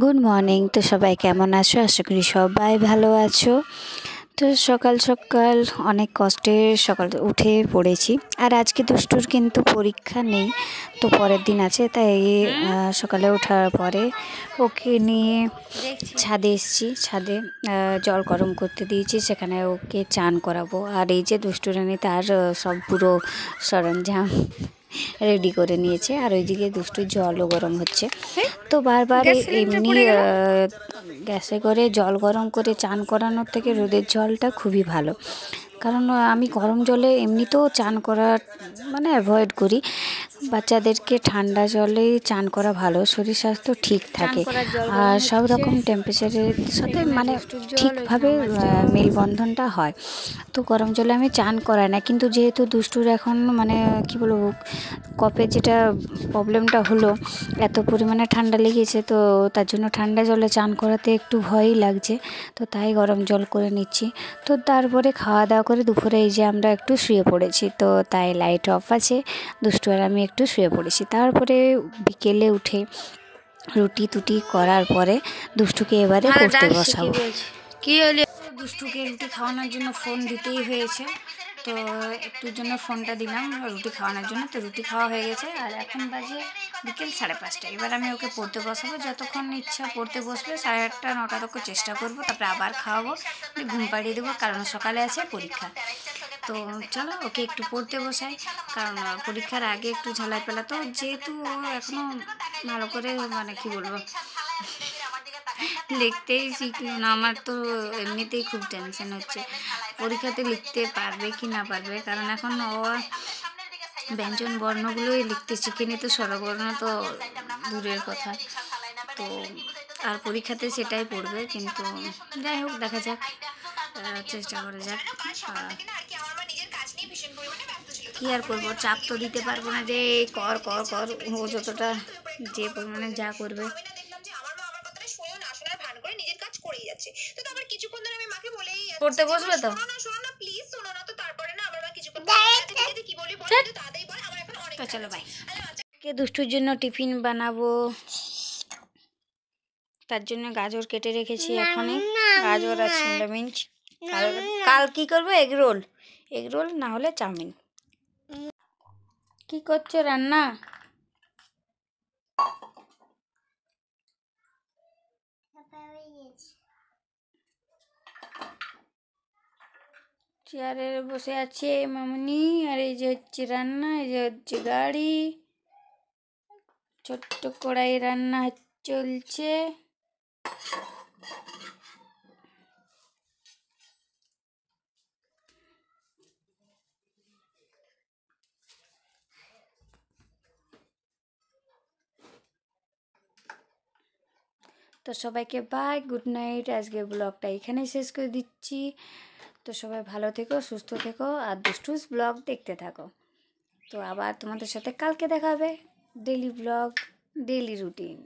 Good morning. তো সবাই কেমন আছো? আশা করি সবাই ভালো আছো। তো সকাল সকাল অনেক কষ্টে সকাল উঠে পড়েছি। আর আজকে দুষ্টুর কিন্তু পরীক্ষা নেই, তো পরের দিন আছে, তাই সকালে ওঠার পরে ওকে নিয়ে ছাদে এসেছি। ছাদে জল গরম করতে দিয়েছি, সেখানে ওকে চান করাবো। আর এই যে দুষ্টুরানি তার সব পুরো সরঞ্জাম রেডি করে নিয়েছে, আর ওইদিকে দুষ্টুর জলও গরম হচ্ছে। তো বারবার এমনি গ্যাসে করে জল গরম করে চান করানোর থেকে রোদের জলটা খুবই ভালো। কারণ আমি গরম জলে এমনিতেও চান করা অ্যাভয়েড করি। বাচ্চাদেরকে ঠান্ডা জলেই চান করা ভালো, শরীর স্বাস্থ্য ঠিক থাকে। আর সব রকম টেম্পারেচারের সাথে ঠিকভাবে মেলবন্ধনটা হয়। তো গরম জলে আমি চান করাই না, কিন্তু যেহেতু দুষ্টুর এখন কি বলবো, কফের যেটা প্রবলেমটা হলো, এত পরিমাণে ঠান্ডা লেগেছে, তো তার জন্য ঠান্ডা জলে চান করাতে একটু ভয়ই লাগছে। তো তাই গরম জল করে নিচ্ছি। তো তারপরে খাওয়া দাওয়া করে দুপুরে এই যে আমরা একটু শুয়ে পড়েছি, তো তাই লাইট অফ আছে, দুষ্টু আর আমি একটু শুয়ে পড়েছি। তারপরে বিকেলে উঠে রুটি টুটি করার পরে দুষ্টুকে এবারে পড়তে বসাবো। কি হলো, দুষ্টুকে রুটি খাওয়ানোর জন্য ফোন দিতেই হয়েছে, তো একটুর জন্য ফোনটা দিলাম রুটি খাওয়ানোর জন্য। তো রুটি খাওয়া হয়ে গেছে, আর এখন বাজে বিকেল 5:30। এবার আমি ওকে পড়তে বসাবো, যতক্ষণ ইচ্ছা পড়তে বসবে। 8:30 9টা তক চেষ্টা করবো, তারপরে আবার খাওয়াবো, ঘুম পাড়িয়ে দেবো, কারণ সকালে আছে পরীক্ষা। তো চলো ওকে একটু পড়তে বসাই, কারণ পরীক্ষার আগে একটু ঝালাই পেলা। তো যেহেতু ও এখনও ভালো করে কি বলবো, লিখতেই শিখলো না। আমার তো এমনিতেই খুব টেনশন হচ্ছে পরীক্ষাতে লিখতে পারবে কি না পারবে, কারণ এখন ও ব্যঞ্জন বর্ণগুলোই লিখতে শিখেনি, তো স্বরবর্ণ তো দূরের কথা। তো আর পরীক্ষাতে সেটাই পড়বে, কিন্তু যাই হোক দেখা যাক, চেষ্টা করা যাক। কি আর করবো, চাপ তো দিতে পারবো না যে কর কর কর। ও যতটা যে পরিমাণে যা করবে পড়তে বসবে তো। চলো বাই। কে দুষ্টুর জন্য টিফিন বানাবো, তার জন্য গাজর কেটে রেখেছি এখনই, গাজর আর শিমলা মির্চ। কাল কি করবো, এগ রোল, এগ রোল না হলে চাউমিন। কি করছো রান্না? চেয়ারে বসে আছে মামনি, আর এই যে হচ্ছে রান্না, এই যে হচ্ছে গাড়ি, ছোট্ট কড়াই রান্না চলছে। তো সবাইকে বাই, গুড নাইট। আজকের ব্লগটা এখানেই শেষ করে দিচ্ছি। তো সবাই ভালো থেকো, সুস্থ থেকো, আর দুষ্টুস ব্লগ দেখতে থাকো। তো আবার তোমাদের সাথে কালকে দেখা হবে, ডেলি ব্লগ, ডেলি রুটিন।